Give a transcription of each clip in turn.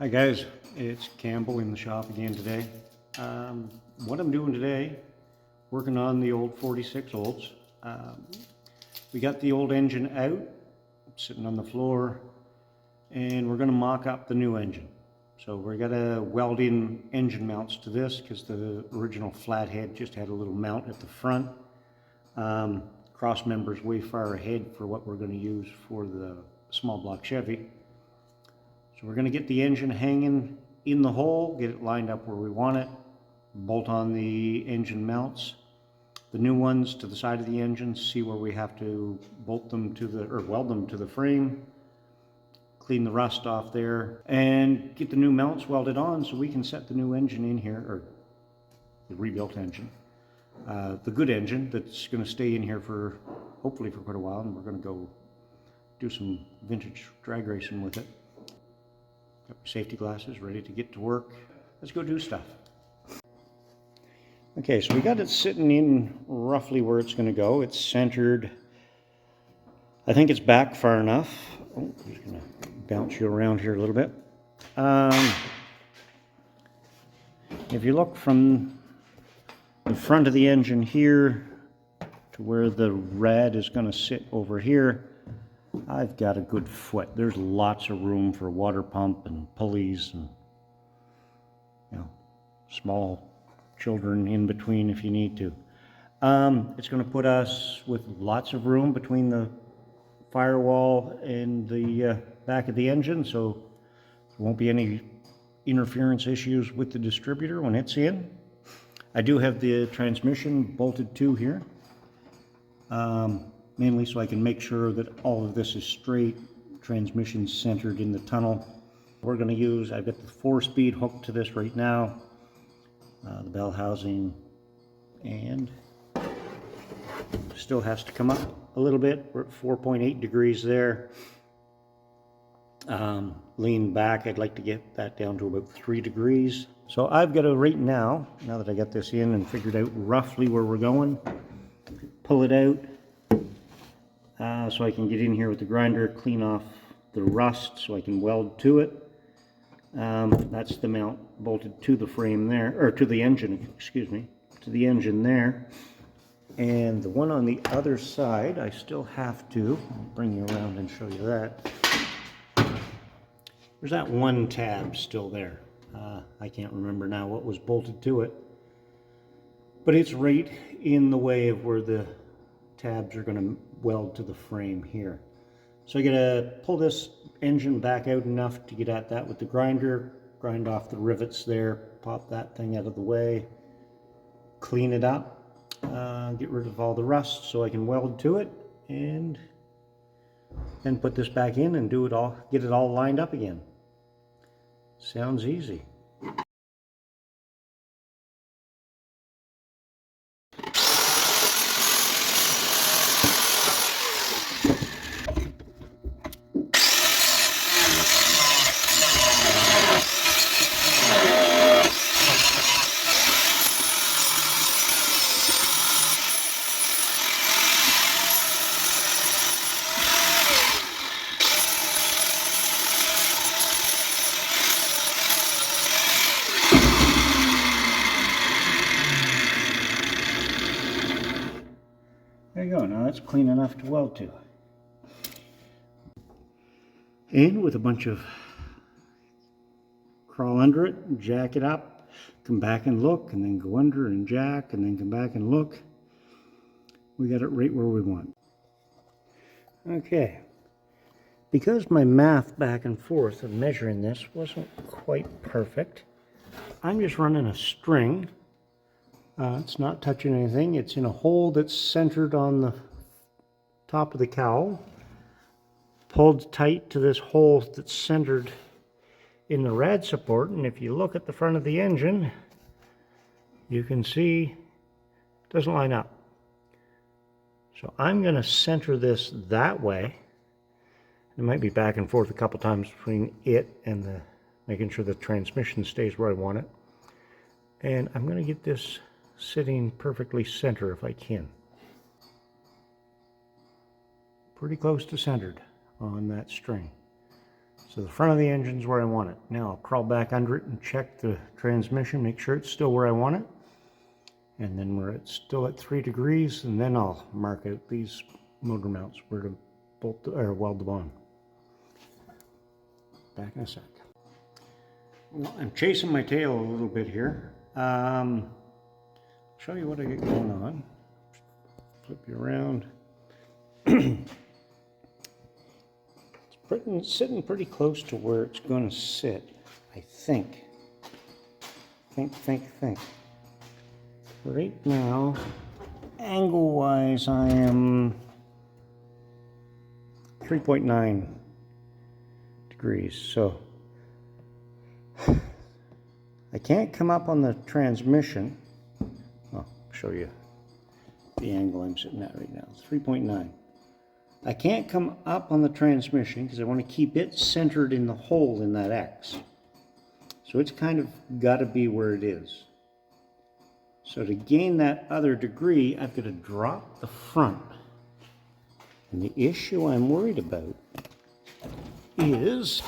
Hi guys, it's Campbell in the shop again today. What I'm doing today, working on the old 46 olds. We got the old engine out, sitting on the floor, and we're going to mock up the new engine. So we're going to weld in engine mounts to this because the original flathead just had a little mount at the front. Cross members way far ahead for what we're going to use for the small block Chevy. So we're going to get the engine hanging in the hole, get it lined up where we want it, bolt on the engine mounts, the new ones to the side of the engine, see where we have to bolt them to the, or weld them to the frame, clean the rust off there, and get the new mounts welded on so we can set the new engine in here, or the rebuilt engine. The good engine that's going to stay in here for, hopefully for quite a while, and we're going to go do some vintage drag racing with it. Got my safety glasses ready to get to work. Let's go do stuff. Okay, so we got it sitting in roughly where it's going to go. It's centered. I think it's back far enough. Oh, I'm just going to bounce you around here a little bit. If you look from the front of the engine here to where the rad is going to sit over here, I've got a good foot. There's lots of room for water pump and pulleys and, you know, small children in between if you need to. It's going to put us with lots of room between the firewall and the back of the engine, so there won't be any interference issues with the distributor when it's in. I do have the transmission bolted to here, mainly so I can make sure that all of this is straight, transmission centered in the tunnel. We're going to use, I've got the 4-speed hooked to this right now, the bell housing, and still has to come up a little bit. We're at 4.8 degrees there. Lean back, I'd like to get that down to about 3 degrees. So I've got to, right now that I got this in and figured out roughly where we're going, pull it out so I can get in here with the grinder, clean off the rust so I can weld to it. That's the mount bolted to the frame there, or to the engine, excuse me, to the engine there. And the one on the other side, I still have to, I'll bring you around and show you that. There's that one tab still there. I can't remember now what was bolted to it, but it's right in the way of where the tabs are going to weld to the frame here. So I gotta pull this engine back out enough to get at that with the grinder, grind off the rivets there, pop that thing out of the way, clean it up, get rid of all the rust so I can weld to it, and then put this back in and do it all, get it all lined up again. Sounds easy. There you go, now that's clean enough to weld to. And with a bunch of crawl under it, jack it up, come back and look, and then go under and jack, and then come back and look. We got it right where we want. Okay. Because my math back and forth of measuring this wasn't quite perfect, I'm just running a string. It's not touching anything. It's in a hole that's centered on the top of the cowl, pulled tight to this hole that's centered in the rad support. And if you look at the front of the engine, you can see it doesn't line up. So I'm going to center this that way. It might be back and forth a couple times between it and the making sure the transmission stays where I want it. And I'm going to get this sitting perfectly center if I can. Pretty close to centered on that string. So the front of the engine's where I want it. Now I'll crawl back under it and check the transmission, make sure it's still where I want it. And then where it's still at 3 degrees, and then I'll mark out these motor mounts where to bolt or weld them on. Back in a sec. Well, I'm chasing my tail a little bit here. Show you what I get going on. Flip you around. It's sitting pretty close to where it's going to sit, I think. Think. Right now, angle-wise, I am 3.9 degrees, so I can't come up on the transmission. I'll show you the angle I'm sitting at right now, 3.9. I can't come up on the transmission because I want to keep it centered in the hole in that X. So it's kind of got to be where it is. So to gain that other degree, I've got to drop the front. And the issue I'm worried about is,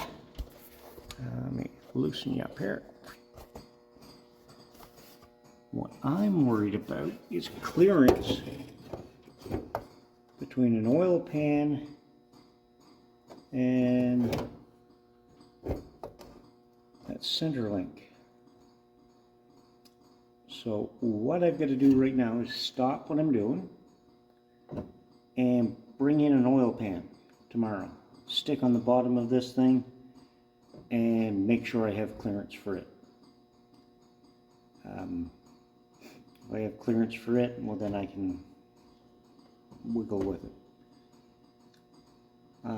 let me loosen you up here. What I'm worried about is clearance between an oil pan and that center link. So what I've got to do right now is stop what I'm doing and bring in an oil pan tomorrow. Stick on the bottom of this thing and make sure I have clearance for it. If I have clearance for it, well then I can wiggle with it.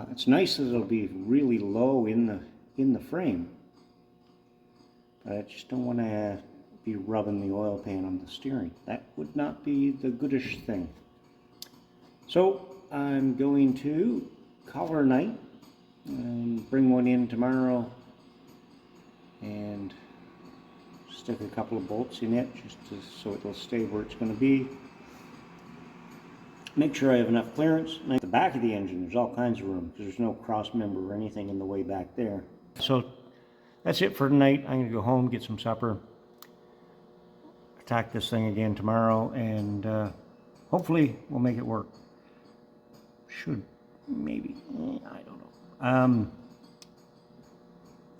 It's nice that it'll be really low in the frame, but I just don't want to be rubbing the oil pan on the steering. That would not be the goodish thing. So I'm going to call her a night and bring one in tomorrow and stick a couple of bolts in it so it'll stay where it's going to be. Make sure I have enough clearance. At the back of the engine, there's all kinds of room because there's no cross member or anything in the way back there. So that's it for tonight. I'm going to go home, get some supper, attack this thing again tomorrow, and hopefully we'll make it work. Should, maybe, I don't know.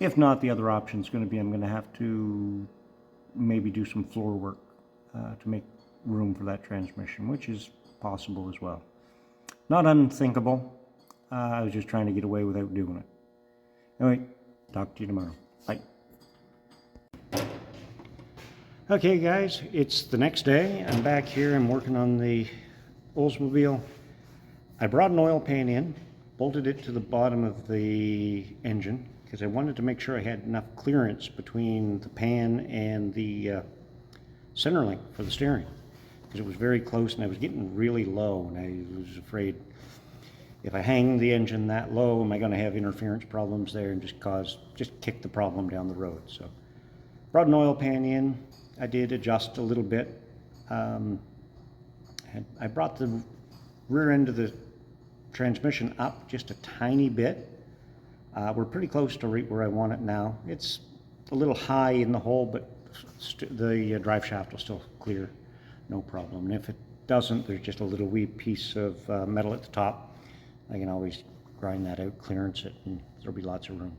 If not, the other option is going to be I'm going to have to maybe do some floor work to make room for that transmission, which is possible as well. Not unthinkable. I was just trying to get away without doing it. Anyway, talk to you tomorrow. Bye. Okay guys, it's the next day. I'm back here. I'm working on the Oldsmobile. I brought an oil pan in, bolted it to the bottom of the engine because I wanted to make sure I had enough clearance between the pan and the center link for the steering, because it was very close and I was getting really low, and I was afraid if I hang the engine that low, am I going to have interference problems there and just kick the problem down the road. So brought an oil pan in. I did adjust a little bit. I brought the rear end of the transmission up just a tiny bit. We're pretty close to right where I want it now. It's a little high in the hole, but the drive shaft will still clear, no problem. And if it doesn't, there's just a little wee piece of metal at the top. I can always grind that out, clearance it, and there'll be lots of room.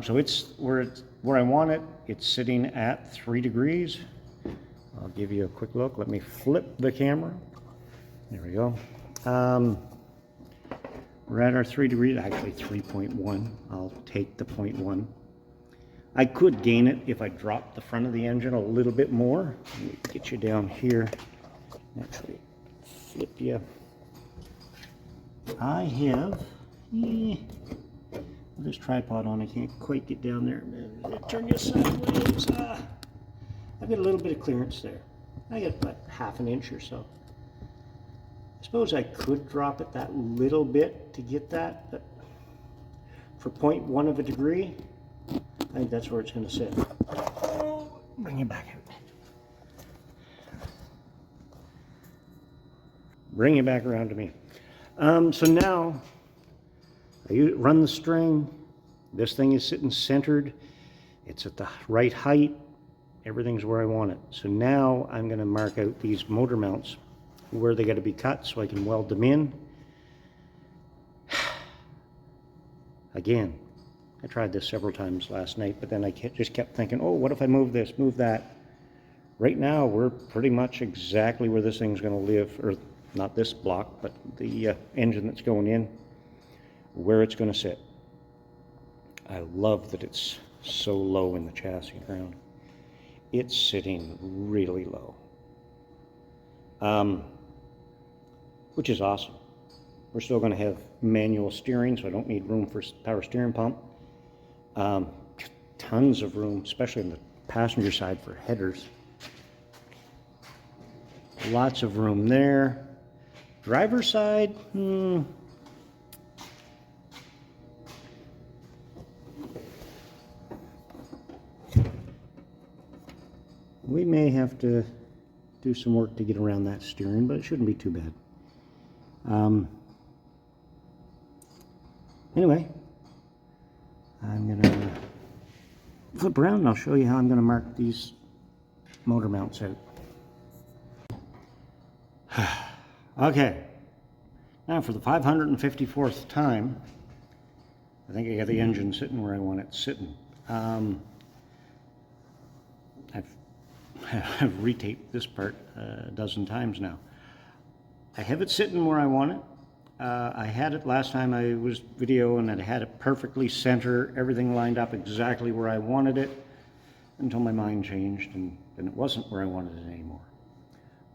So it's where I want it. It's sitting at 3 degrees. I'll give you a quick look. Let me flip the camera. There we go. We're at our 3 degrees, actually 3.1. I'll take the 0.1. I could gain it if I dropped the front of the engine a little bit more. Let me get you down here. Actually, flip you. I have this tripod on. I can't quite get down there. Turn you sideways. I've got a little bit of clearance there. I got about ½ an inch or so. I suppose I could drop it that little bit to get that, but for 0.1 of a degree, I think that's where it's going to sit. Bring it back out. Bring it back around to me. So now I run the string This thing is sitting centered. It's at the right height. Everything's where I want it. So now I'm going to mark out these motor mounts where they got to be cut so I can weld them in. Again, I tried this several times last night, but then I just kept thinking, oh, what if I move this, move that? Right now, we're pretty much exactly where this thing's going to live, or not this block, but the engine that's going in, where it's going to sit. I love that it's so low in the chassis ground. It's sitting really low, which is awesome. We're still going to have manual steering, so I don't need room for power steering pump. Tons of room, especially on the passenger side for headers. Lots of room there. Driver's side, we may have to do some work to get around that steering, but it shouldn't be too bad. Anyway, I'm going to flip around and I'll show you how I'm going to mark these motor mounts out. Okay, now for the 554th time, I think I got the engine sitting where I want it sitting. I've retaped this part a dozen times now. I have it sitting where I want it. I had it last time I was videoing and I had it perfectly center, everything lined up exactly where I wanted it until my mind changed and it wasn't where I wanted it anymore.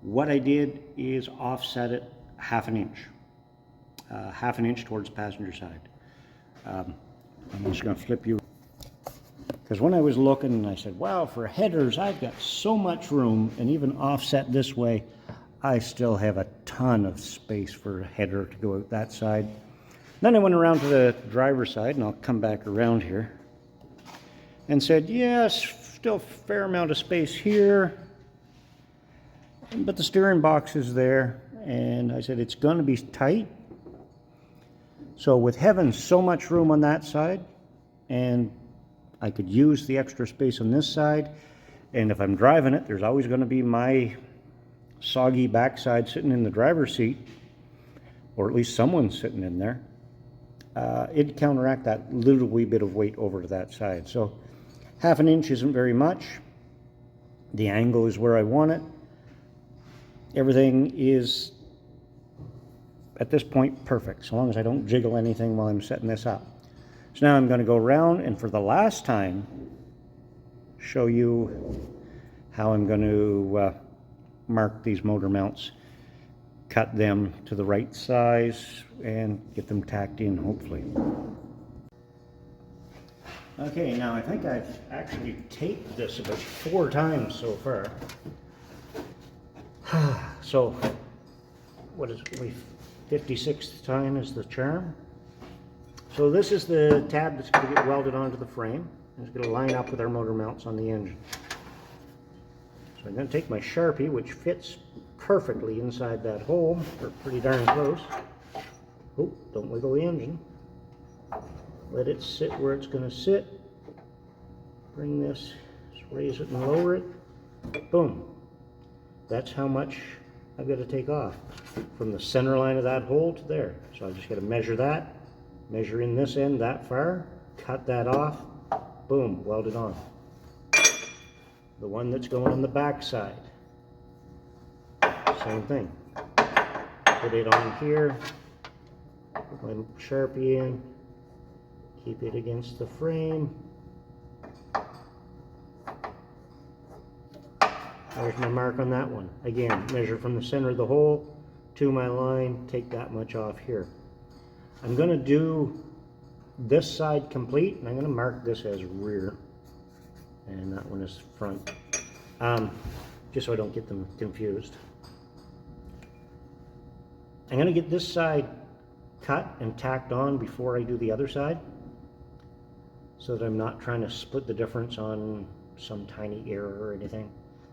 What I did is offset it half an inch towards the passenger side. I'm just going to flip you. Because when I was looking, I said, wow, for headers, I've got so much room, and even offset this way, I still have a ton of space for a header to go out that side. Then I went around to the driver's side, and I'll come back around here, and said, yes, still a fair amount of space here, but the steering box is there, and I said, it's going to be tight. So with having so much room on that side, and I could use the extra space on this side, and if I'm driving it, there's always going to be my soggy backside sitting in the driver's seat, or at least someone's sitting in there. It'd counteract that little wee bit of weight over to that side. So half an inch isn't very much. The angle is where I want it. Everything is, at this point, perfect, so long as I don't jiggle anything while I'm setting this up. So now I'm going to go around and for the last time show you how I'm going to mark these motor mounts, cut them to the right size and get them tacked in hopefully. Okay, now I think I've actually taped this about 4 times so far. So what is it, 56th time is the charm. So this is the tab that's going to get welded onto the frame. It's going to line up with our motor mounts on the engine. So I'm going to take my Sharpie, which fits perfectly inside that hole, or pretty darn close. Oh, don't wiggle the engine. Let it sit where it's going to sit. Bring this, just raise it and lower it. Boom. That's how much I've got to take off from the center line of that hole to there. So I just got to measure that. Measure in this end that far, cut that off, boom, weld it on. The one that's going on the back side, same thing. Put it on here, put my Sharpie in, keep it against the frame. There's my mark on that one. Again, measure from the center of the hole to my line, take that much off here. I'm going to do this side complete, and I'm going to mark this as rear, and that one is front, just so I don't get them confused. I'm going to get this side cut and tacked on before I do the other side, so that I'm not trying to split the difference on some tiny error or anything.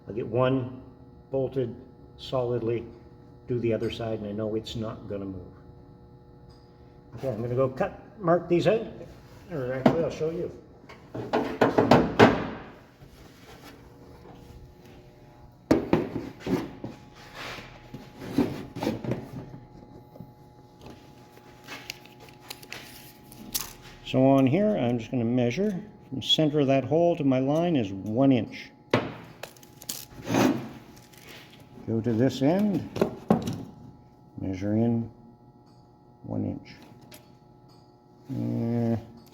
I'll get one bolted solidly, do the other side, and I know it's not going to move. Okay, I'm going to go mark these out, Or actually, I'll show you. So on here, I'm just going to measure from the center of that hole to my line is 1 inch. Go to this end, measure in 1 inch.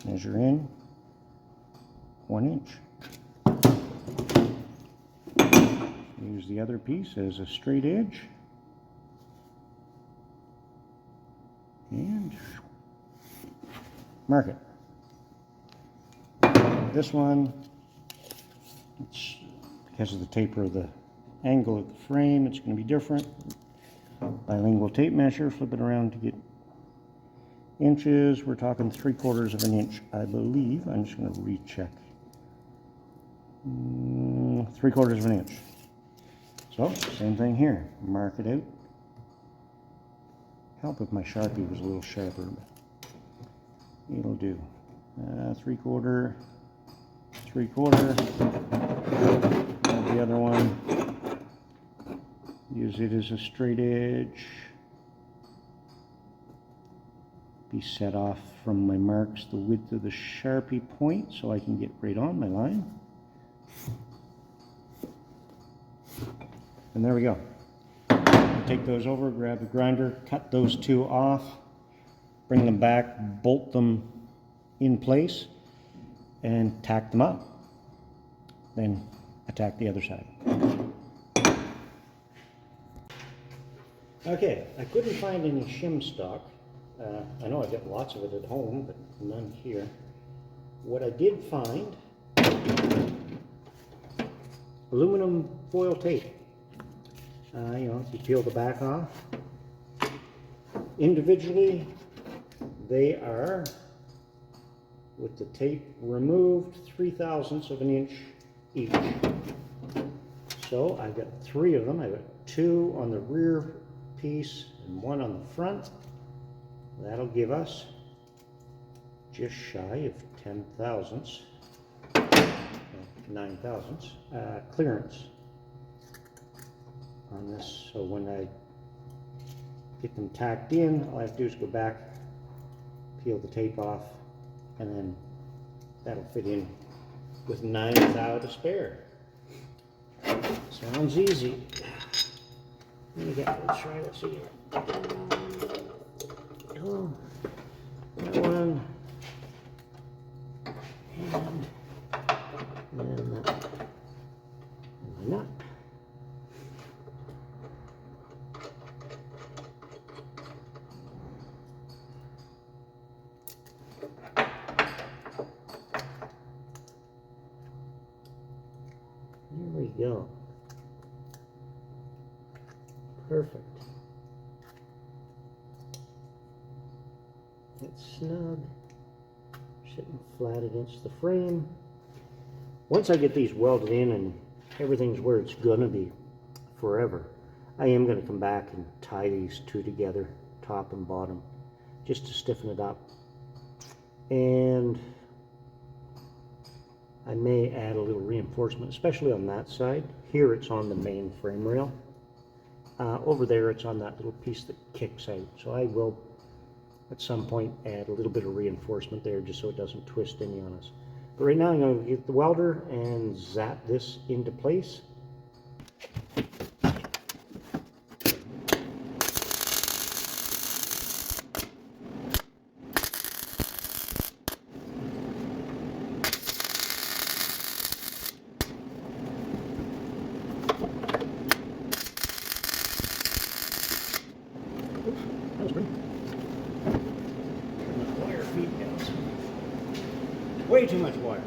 Measure in 1 inch. Use the other piece as a straight edge. And mark it. This one, it's because of the taper of the angle of the frame, it's going to be different. Bilingual tape measure, flip it around to get inches. We're talking 3/4 of an inch, I believe. I'm just going to recheck. 3/4 of an inch. So, same thing here. Mark it out. Help if my Sharpie was a little sharper, but it'll do. 3/4, 3/4. The other one. Use it as a straight edge. Be set off from my marks the width of the Sharpie point so I can get right on my line. And there we go. Take those over, grab the grinder, cut those two off, bring them back, bolt them in place, and tack them up. Then attack the other side. Okay, I couldn't find any shim stock. I know I've got lots of it at home, but none here. What I did find, aluminum foil tape. You know, you peel the back off. Individually, they are, with the tape removed, 3/1000 of an inch each. So I've got 3 of them. I've got 2 on the rear piece and 1 on the front. That'll give us just shy of 10/1000, 9/1000 clearance on this. So when I get them tacked in, all I have to do is go back, peel the tape off, and then that'll fit in with 9/1000 to spare. Sounds easy. Let's try this again. Oh, that one, and that, and the nut. There we go. Perfect. It's snug, sitting flat against the frame. Once I get these welded in and everything's where it's gonna be forever, I am gonna come back and tie these two together, top and bottom, just to stiffen it up. And I may add a little reinforcement, especially on that side. Here it's on the main frame rail. Over there it's on that little piece that kicks out. So I will at some point add a little bit of reinforcement there just so it doesn't twist any on us. But right now I'm going to get the welder and zap this into place. Way too much wire.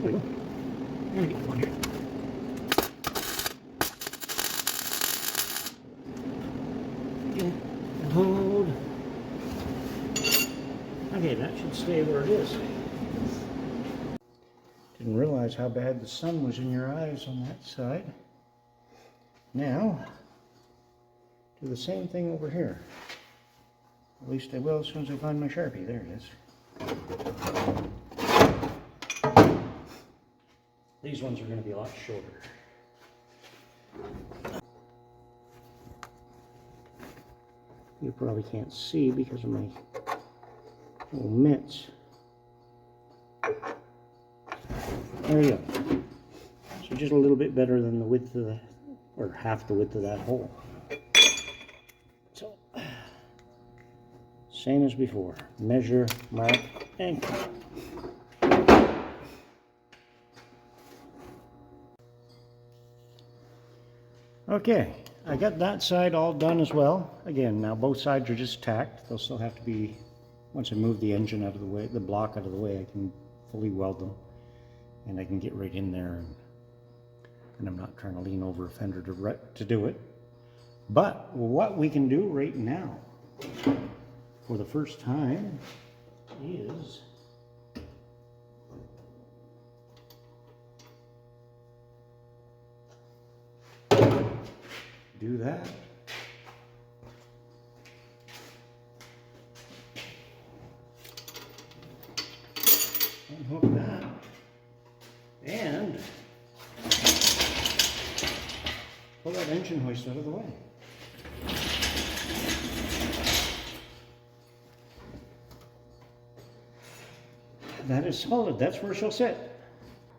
There we go. I'm gonna get one here. Okay, and hold. Okay, that should stay where it is. Didn't realize how bad the sun was in your eyes on that side. Now, do the same thing over here. At least I will as soon as I find my Sharpie. There it is. These ones are going to be a lot shorter. You probably can't see because of my little mitts. There you go. So just a little bit better than the width of the, or half the width of that hole. So, same as before. Measure, mark, and cut. Okay, I got that side all done as well. Again, now both sides are just tacked. They'll still have to be, once I move the engine out of the way, the block out of the way, I can fully weld them. And I can get right in there, and I'm not trying to lean over a fender to do it. But what we can do right now, for the first time, is do that. Unhook that. And pull that engine hoist out of the way. That is solid. That's where she'll sit.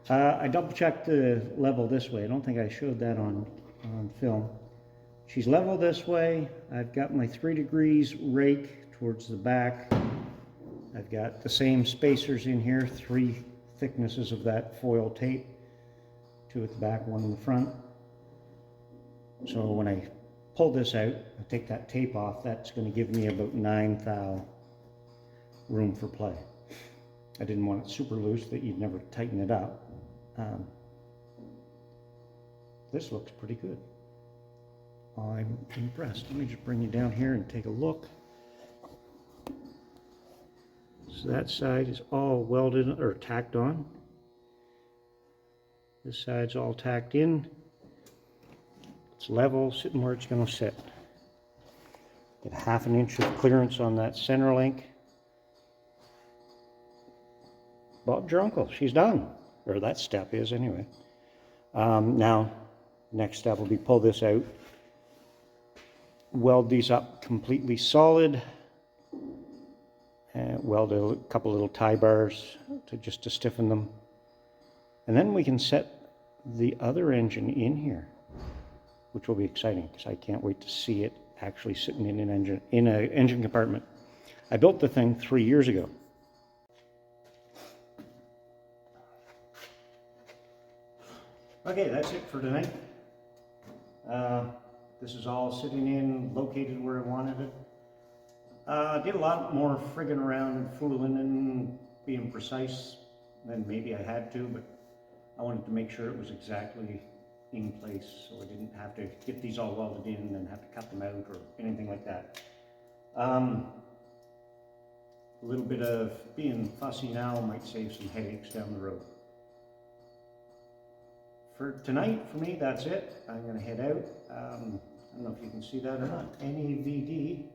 I double checked the level this way. I don't think I showed that on film. She's level this way. I've got my 3 degrees rake towards the back. I've got the same spacers in here, 3 thicknesses of that foil tape, 2 at the back, 1 in the front. So when I pull this out, I take that tape off, that's going to give me about 9 thou room for play. I didn't want it super loose that you'd never tighten it up. This looks pretty good. I'm impressed. Let me just bring you down here and take a look. So that side is all welded or tacked on. This side's all tacked in. It's level, sitting where it's going to sit. Get a 1/2 inch of clearance on that center link. Bob's your uncle. She's done. Or that step is anyway. Now, next step will be pull this out. Weld these up completely solid. And weld a couple little tie bars just to stiffen them. And then we can set the other engine in here, which will be exciting because I can't wait to see it actually sitting in an engine compartment. I built the thing 3 years ago. Okay, that's it for tonight. This is all sitting in, located where I wanted it. I did a lot more frigging around and fooling and being precise than maybe I had to, but I wanted to make sure it was exactly in place so I didn't have to get these all welded in and then have to cut them out or anything like that. A little bit of being fussy now might save some headaches down the road. For tonight, for me, that's it. I'm going to head out. I don't know if you can see that or not. NEVD,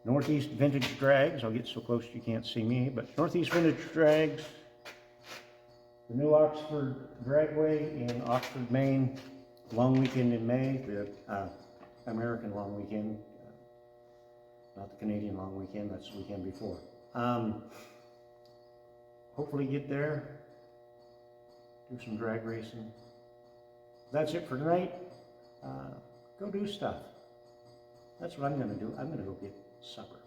Northeast Vintage Drags. I'll get so close you can't see me, but Northeast Vintage Drags, the new Oxford Dragway in Oxford, Maine. Long weekend in May, the American long weekend, not the Canadian long weekend, that's the weekend before. Hopefully get there, do some drag racing. That's it for tonight. Go do stuff. That's what I'm going to do. I'm going to go get supper.